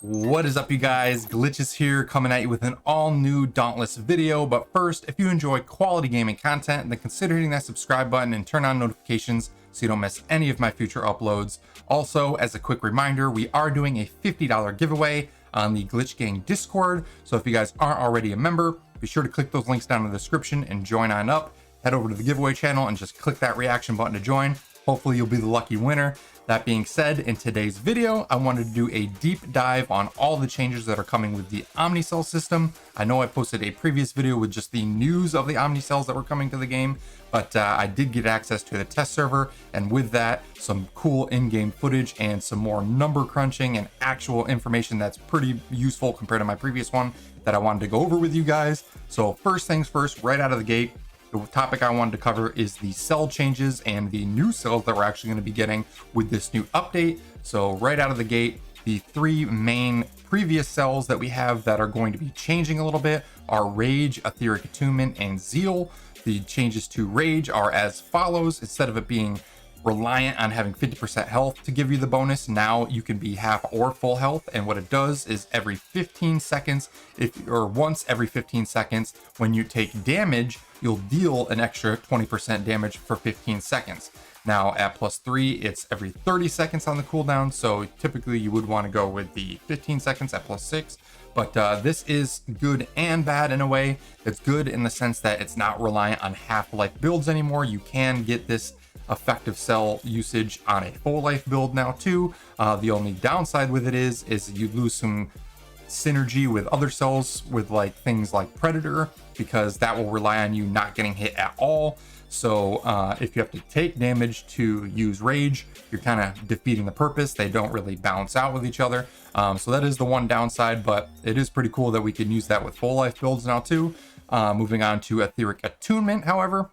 What is up, you guys? Glitchiz here, coming at you with an all new Dauntless video. But first, if you enjoy quality gaming content, then consider hitting that subscribe button and turn on notifications so you don't miss any of my future uploads. Also, as a quick reminder, we are doing a $50 giveaway on the Glitch Gang Discord. So if you guys aren't already a member, be sure to click those links down in the description and join on up. Head over to the giveaway channel and just click that reaction button to join. Hopefully you'll be the lucky winner. That being said, in today's video, I wanted to do a deep dive on all the changes that are coming with the Omnicell system. I know I posted a previous video with just the news of the Omnicells that were coming to the game, but I did get access to the test server, and with that, some cool in-game footage and some more number crunching and actual information that's pretty useful compared to my previous one that I wanted to go over with you guys. So first things first, right out of the gate, the topic I wanted to cover is the cell changes and the new cells that we're actually going to be getting with this new update. So right out of the gate, the three main previous cells that we have that are going to be changing a little bit are Rage, Etheric Attunement, and Zeal. The changes to Rage are as follows. Instead of it being reliant on having 50% health to give you the bonus, now you can be half or full health, and what it does is every 15 seconds, once every 15 seconds, when you take damage, you'll deal an extra 20% damage for 15 seconds. Now at +3, it's every 30 seconds on the cooldown, so typically you would want to go with the 15 seconds at +6. But this is good and bad in a way. It's good in the sense that it's not reliant on half-life builds anymore. You can get this effective cell usage on a full life build now too. The only downside with it is you lose some synergy with other cells with like things like Predator, because that will rely on you not getting hit at all. So if you have to take damage to use Rage, you're kind of defeating the purpose. They don't really balance out with each other. So that is the one downside, but it is pretty cool that we can use that with full life builds now too. Moving on to Etheric Attunement, however,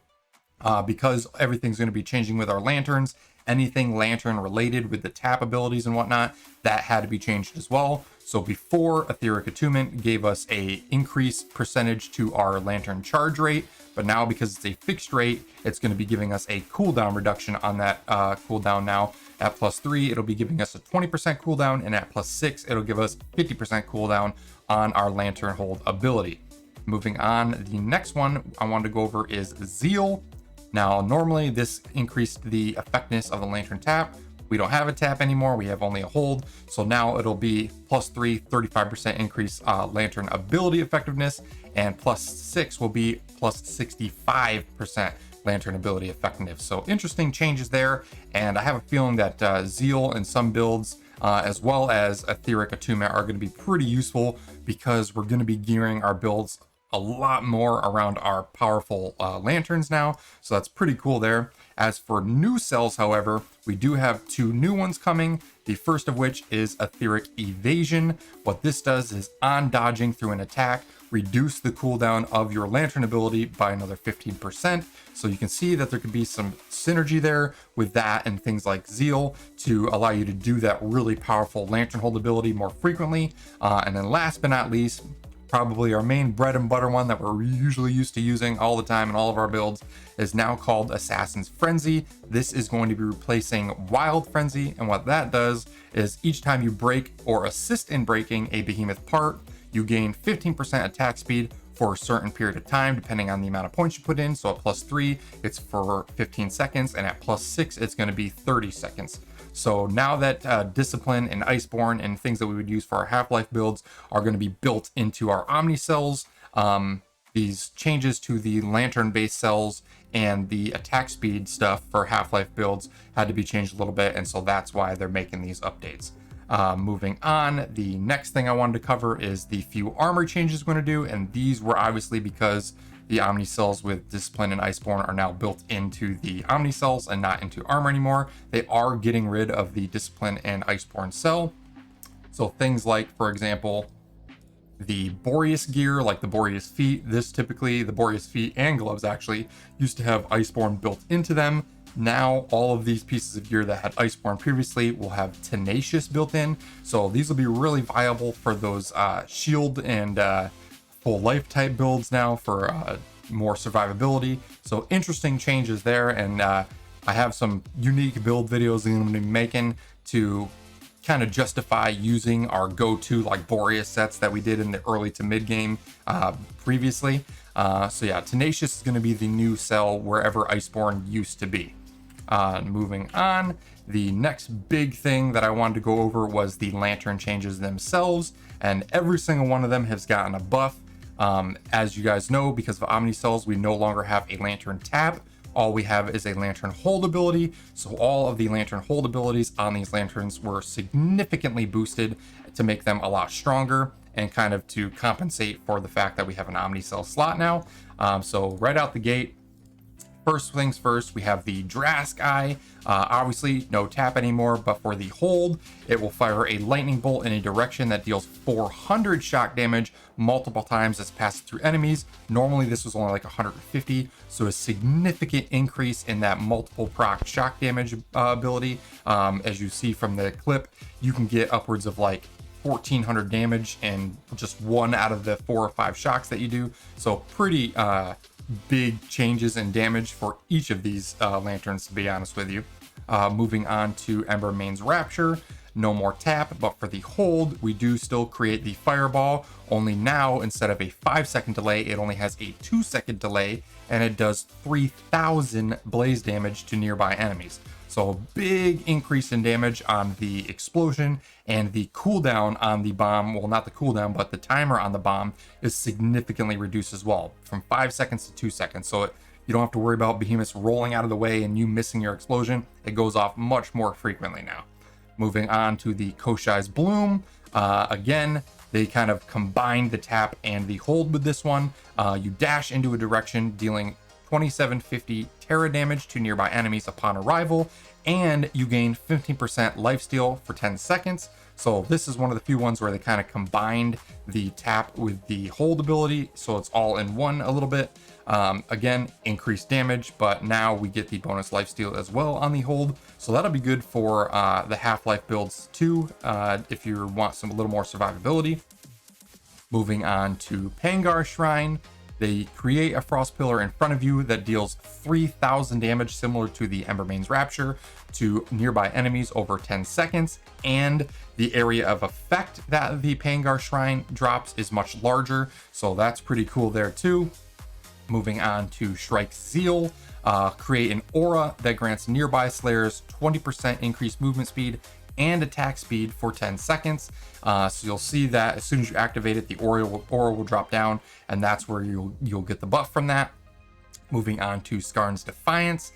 because everything's going to be changing with our lanterns, anything lantern related with the tap abilities and whatnot, that had to be changed as well. So before, Etheric Attunement gave us a increased percentage to our lantern charge rate, but now because it's a fixed rate, it's going to be giving us a cooldown reduction on that cooldown now. At +3, it'll be giving us a 20% cooldown, and at +6, it'll give us 50% cooldown on our lantern hold ability. Moving on, the next one I wanted to go over is Zeal. Now, normally this increased the effectiveness of the lantern tap. We don't have a tap anymore, we have only a hold. So now it'll be +3, 35% increase lantern ability effectiveness, and +6 will be +65% lantern ability effectiveness. So interesting changes there. And I have a feeling that Zeal in some builds, as well as Etheric Attunement, are going to be pretty useful, because we're going to be gearing our builds a lot more around our powerful lanterns now. So that's pretty cool there. As for new cells, however, we do have two new ones coming. The first of which is Etheric Evasion. What this does is, on dodging through an attack, reduce the cooldown of your lantern ability by another 15%. So you can see that there could be some synergy there with that and things like Zeal to allow you to do that really powerful lantern hold ability more frequently. And then last but not least, probably our main bread and butter one that we're usually used to using all the time in all of our builds, is now called Assassin's Frenzy. This is going to be replacing Wild Frenzy, and what that does is each time you break or assist in breaking a behemoth part, you gain 15% attack speed for a certain period of time, depending on the amount of points you put in. So at +3, it's for 15 seconds, and at +6, it's going to be 30 seconds. So now that Discipline and Iceborne and things that we would use for our Half-Life builds are going to be built into our Omnicells, these changes to the lantern-based cells and the attack speed stuff for Half-Life builds had to be changed a little bit, and so that's why they're making these updates. Moving on, the next thing I wanted to cover is the few armor changes we're going to do, and these were obviously because the Omnicells with Discipline and Iceborne are now built into the Omnicells and not into armor anymore. They are getting rid of the Discipline and Iceborne cell. So things like, for example, the Boreas gear, like the Boreas feet, the Boreas feet and gloves actually used to have Iceborne built into them. Now all of these pieces of gear that had Iceborne previously will have Tenacious built in. So these will be really viable for those shield and full life type builds now for more survivability. So interesting changes there, and I have some unique build videos that I'm going to be making to kind of justify using our go-to like Boreas sets that we did in the early to mid game previously. So yeah, Tenacious is going to be the new cell wherever Iceborne used to be. Moving on, the next big thing that I wanted to go over was the lantern changes themselves, and every single one of them has gotten a buff. As you guys know, because of Omnicells, we no longer have a lantern tap. All we have is a lantern hold ability. So all of the lantern hold abilities on these lanterns were significantly boosted to make them a lot stronger and kind of to compensate for the fact that we have an Omnicell slot now. So right out the gate, first things first, we have the Drask Eye. Obviously, no tap anymore, but for the hold, it will fire a lightning bolt in a direction that deals 400 shock damage multiple times as passed through enemies. Normally, this was only like 150, so a significant increase in that multiple proc shock damage ability. As you see from the clip, you can get upwards of like 1400 damage in just one out of the 4 or 5 shocks that you do. So pretty big changes in damage for each of these lanterns, to be honest with you. Moving on to Embermane's Rapture, no more tap, but for the hold, we do still create the fireball, only now instead of a 5-second delay, it only has a 2-second delay, and it does 3000 blaze damage to nearby enemies. So a big increase in damage on the explosion, and the cooldown on the bomb, well, not the cooldown, but the timer on the bomb is significantly reduced as well, from 5 seconds to 2 seconds. So you don't have to worry about behemoths rolling out of the way and you missing your explosion. It goes off much more frequently now. Moving on to the Koshai's Bloom. Again, they kind of combined the tap and the hold with this one. You dash into a direction, dealing 2750 terra damage to nearby enemies upon arrival, and you gain 15% lifesteal for 10 seconds. So this is one of the few ones where they kind of combined the tap with the hold ability, so it's all in one a little bit. Again, increased damage, but now we get the bonus lifesteal as well on the hold, so that'll be good for the Half-Life builds too, if you want a little more survivability. Moving on to Pangar Shrine. They create a frost pillar in front of you that deals 3000 damage, similar to the Embermane's Rapture, to nearby enemies over 10 seconds, and the area of effect that the Pangar Shrine drops is much larger, so that's pretty cool there too. Moving on to Shrike's Zeal, create an aura that grants nearby slayers 20% increased movement speed and attack speed for 10 seconds. So you'll see that as soon as you activate it, the aura will drop down, and that's where you'll get the buff from that. Moving on to Skarn's Defiance,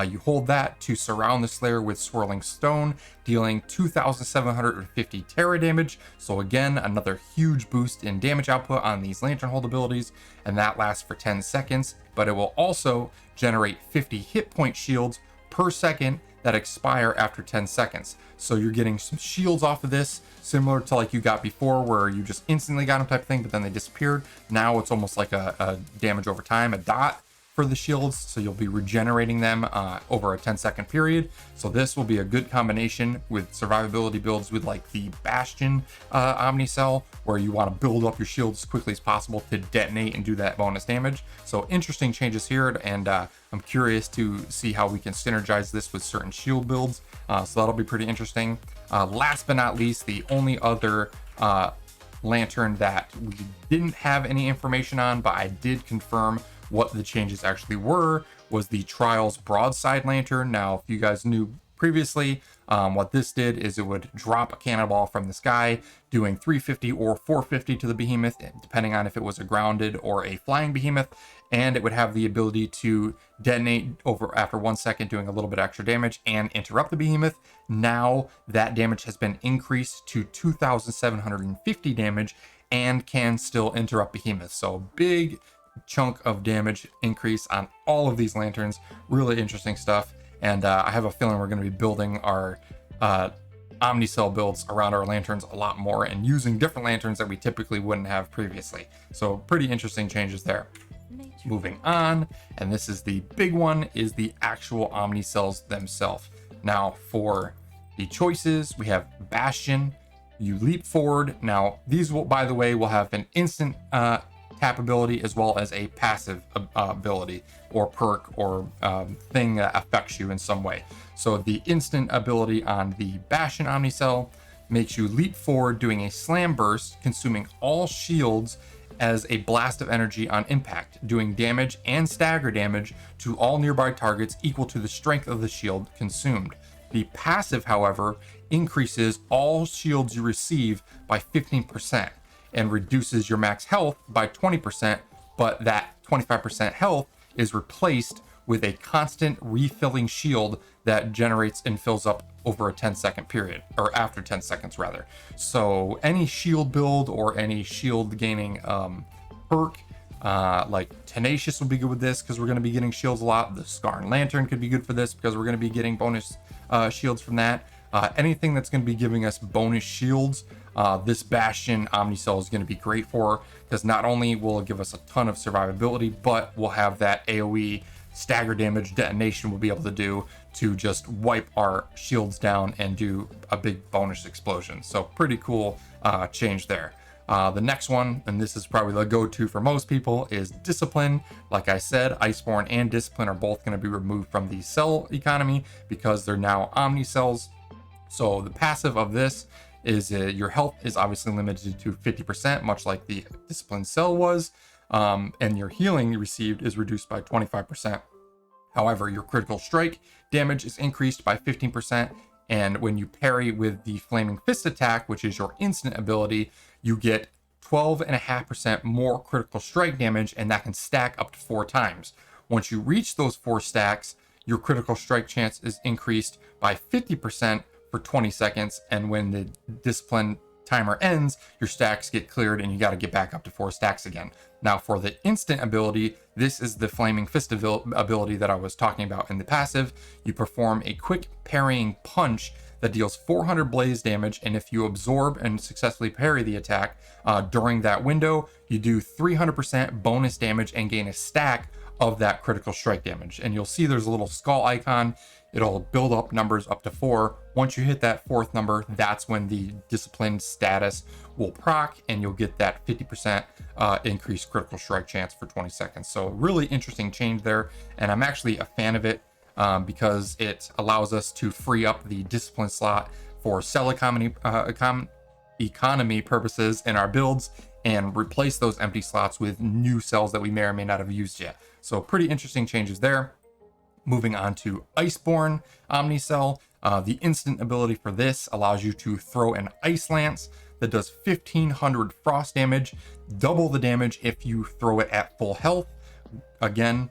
you hold that to surround the Slayer with Swirling Stone, dealing 2750 terra damage. So again, another huge boost in damage output on these lantern hold abilities, and that lasts for 10 seconds, but it will also generate 50 hit point shields per second that expire after 10 seconds. So you're getting some shields off of this, similar to like you got before where you just instantly got them type of thing, but then they disappeared. Now it's almost like a damage over time, a dot for the shields, so you'll be regenerating them over a 10-second period. So this will be a good combination with survivability builds with like the Bastion Omnicell, where you want to build up your shields as quickly as possible to detonate and do that bonus damage. So interesting changes here, and I'm curious to see how we can synergize this with certain shield builds. So that'll be pretty interesting. Last but not least, the only other lantern that we didn't have any information on, but I did confirm what the changes actually were, was the Trials Broadside Lantern. Now, if you guys knew previously, what this did is it would drop a cannonball from the sky, doing 350 or 450 to the behemoth, depending on if it was a grounded or a flying behemoth, and it would have the ability to detonate over after 1 second, doing a little bit extra damage and interrupt the behemoth. Now that damage has been increased to 2750 damage and can still interrupt behemoths. So big chunk of damage increase on all of these lanterns. Really interesting stuff, and I have a feeling we're going to be building our Omnicell builds around our lanterns a lot more and using different lanterns that we typically wouldn't have previously. So pretty interesting changes there. Moving on, and this is the big one, is the actual Omnicells themselves. Now for the choices, we have Bastion, you leap forward. Now these will, by the way, will have an instant tap ability as well as a passive ability or perk or thing that affects you in some way. So the instant ability on the Bastion Omnicell makes you leap forward doing a slam burst, consuming all shields as a blast of energy on impact, doing damage and stagger damage to all nearby targets equal to the strength of the shield consumed. The passive, however, increases all shields you receive by 15% and reduces your max health by 20%, but that 25% health is replaced with a constant refilling shield that generates and fills up over a 10-second period, or after 10 seconds rather. So any shield build or any shield gaining perk, like Tenacious will be good with this because we're going to be getting shields a lot. The Scarn Lantern could be good for this because we're going to be getting bonus shields from that. Anything that's going to be giving us bonus shields, this Bastion Omnicell is going to be great for, because not only will it give us a ton of survivability, but we'll have that AoE stagger damage detonation we'll be able to do to just wipe our shields down and do a big bonus explosion. So pretty cool change there. The next one, and this is probably the go-to for most people, is Discipline. Like I said, Iceborne and Discipline are both going to be removed from the cell economy because they're now Omni cells. So the passive of this is your health is obviously limited to 50%, much like the Discipline cell was, and your healing you received is reduced by 25%. However, your critical strike damage is increased by 15%, and when you parry with the Flaming Fist attack, which is your instant ability, you get 12.5% more critical strike damage, and that can stack up to 4 times. Once you reach those 4 stacks, your critical strike chance is increased by 50% for 20 seconds, and when the Discipline timer ends, your stacks get cleared and you got to get back up to 4 stacks again. Now for the instant ability, this is the Flaming Fist ability that I was talking about in the passive. You perform a quick parrying punch that deals 400 blaze damage, and if you absorb and successfully parry the attack during that window, you do 300% bonus damage and gain a stack of that critical strike damage. And you'll see there's a little skull icon. It'll build up numbers up to 4. Once you hit that 4th number, that's when the Disciplined status will proc, and you'll get that 50% increased critical strike chance for 20 seconds. So really interesting change there, and I'm actually a fan of it because it allows us to free up the Discipline slot for cell economy purposes in our builds and replace those empty slots with new cells that we may or may not have used yet. So pretty interesting changes there. Moving on to Iceborne Omnicell, the instant ability for this allows you to throw an Ice Lance that does 1500 frost damage, double the damage if you throw it at full health. Again,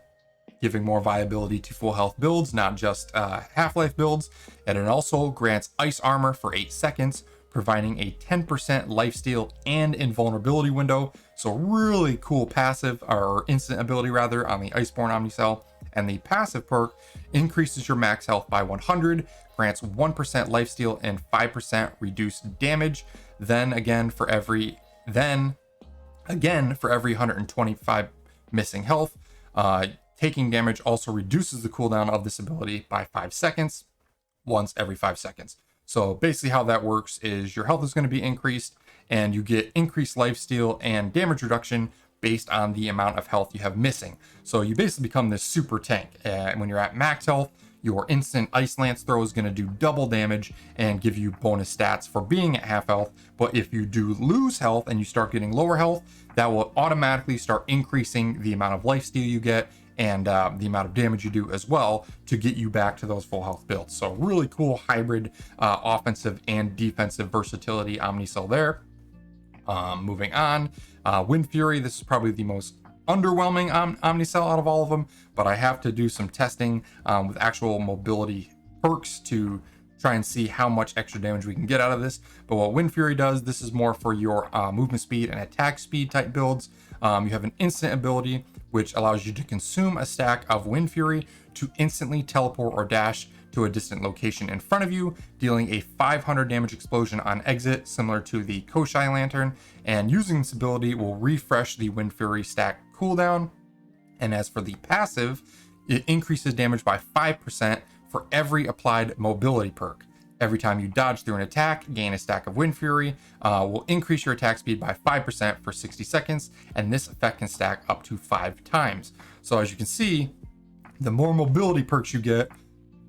giving more viability to full health builds, not just Half-Life builds. And it also grants ice armor for 8 seconds, providing a 10% lifesteal and invulnerability window. So really cool passive, or instant ability rather, on the Iceborne Omnicell. And the passive perk increases your max health by 100, grants 1% lifesteal and 5% reduced damage. Then again for every 125 missing health. Taking damage also reduces the cooldown of this ability by 5 seconds, once every 5 seconds. So basically how that works is your health is going to be increased, and you get increased lifesteal and damage reduction based on the amount of health you have missing. So you basically become this super tank. And when you're at max health, your instant Ice Lance throw is going to do double damage and give you bonus stats for being at half health. But if you do lose health and you start getting lower health, that will automatically start increasing the amount of lifesteal you get and the amount of damage you do as well to get you back to those full health builds. So really cool hybrid offensive and defensive versatility Omnicell there. Moving on, Wind Fury. This is probably the most underwhelming Omnicell out of all of them, but I have to do some testing with actual mobility perks to try and see how much extra damage we can get out of this. But what Wind Fury does, this is more for your movement speed and attack speed type builds. You have an instant ability which allows you to consume a stack of Wind Fury to instantly teleport or dash to a distant location in front of you, dealing a 500 damage explosion on exit, similar to the Koshai Lantern. And using this ability will refresh the Wind Fury stack cooldown. And as for the passive, it increases damage by 5% for every applied mobility perk. Every time you dodge through an attack, gain a stack of Wind Fury, will increase your attack speed by 5% for 60 seconds, and this effect can stack up to 5 times. So as you can see, the more mobility perks you get,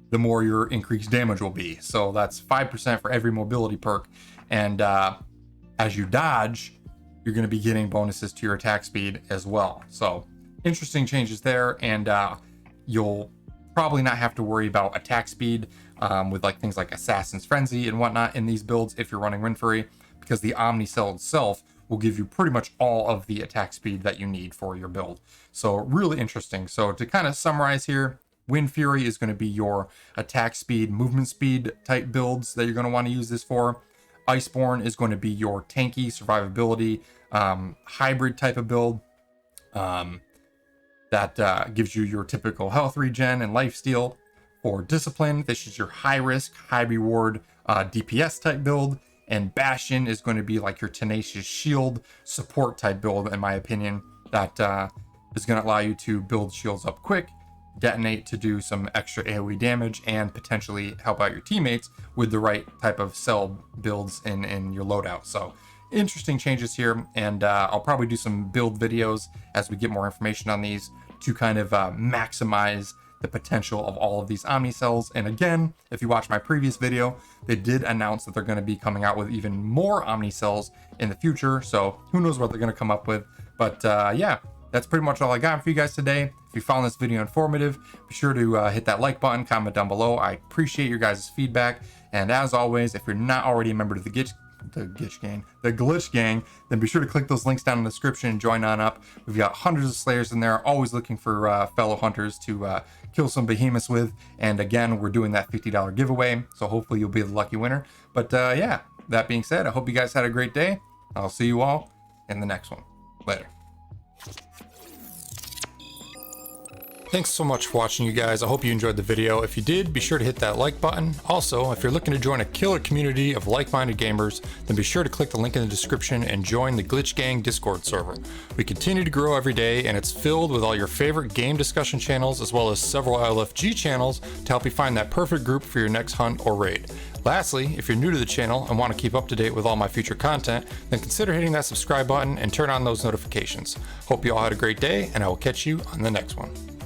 the more your increased damage will be. So that's 5% for every mobility perk. And as you dodge, you're going to be getting bonuses to your attack speed as well. So interesting changes there. And you'll probably not have to worry about attack speed with like things like Assassin's Frenzy and whatnot in these builds if you're running Windfury, because the Omnicell itself will give you pretty much all of the attack speed that you need for your build. So really interesting. So to kind of summarize here, Windfury is going to be your attack speed, movement speed type builds that you're going to want to use this for. Iceborne is going to be your tanky survivability hybrid type of build that gives you your typical health regen and lifesteal. For Discipline, this is your high risk, high reward DPS type build. And Bastion is going to be like your tenacious shield support type build, in my opinion, that is going to allow you to build shields up quick, detonate to do some extra AoE damage, and potentially help out your teammates with the right type of cell builds in your loadout. So interesting changes here, and I'll probably do some build videos as we get more information on these to kind of maximize the potential of all of these Omnicells. And again, if you watch my previous video, they did announce that they're going to be coming out with even more Omnicells in the future. So who knows what they're going to come up with. But yeah, that's pretty much all I got for you guys today. If you found this video informative, be sure to hit that like button, comment down below. I appreciate your guys' feedback. And as always, if you're not already a member of the Glitch Gang, then be sure to click those links down in the description and join on up. We've got hundreds of Slayers in there, always looking for fellow hunters to kill some behemoths with. And again, we're doing that $50 giveaway, so hopefully you'll be the lucky winner. But yeah, that being said, I hope you guys had a great day. I'll see you all in the next one. Later. Thanks so much for watching, you guys. I hope you enjoyed the video. If you did, be sure to hit that like button. Also, if you're looking to join a killer community of like-minded gamers, then be sure to click the link in the description and join the Glitch Gang Discord server. We continue to grow every day, and it's filled with all your favorite game discussion channels, as well as several LFG channels to help you find that perfect group for your next hunt or raid. Lastly, if you're new to the channel and want to keep up to date with all my future content, then consider hitting that subscribe button and turn on those notifications. Hope you all had a great day, and I will catch you on the next one.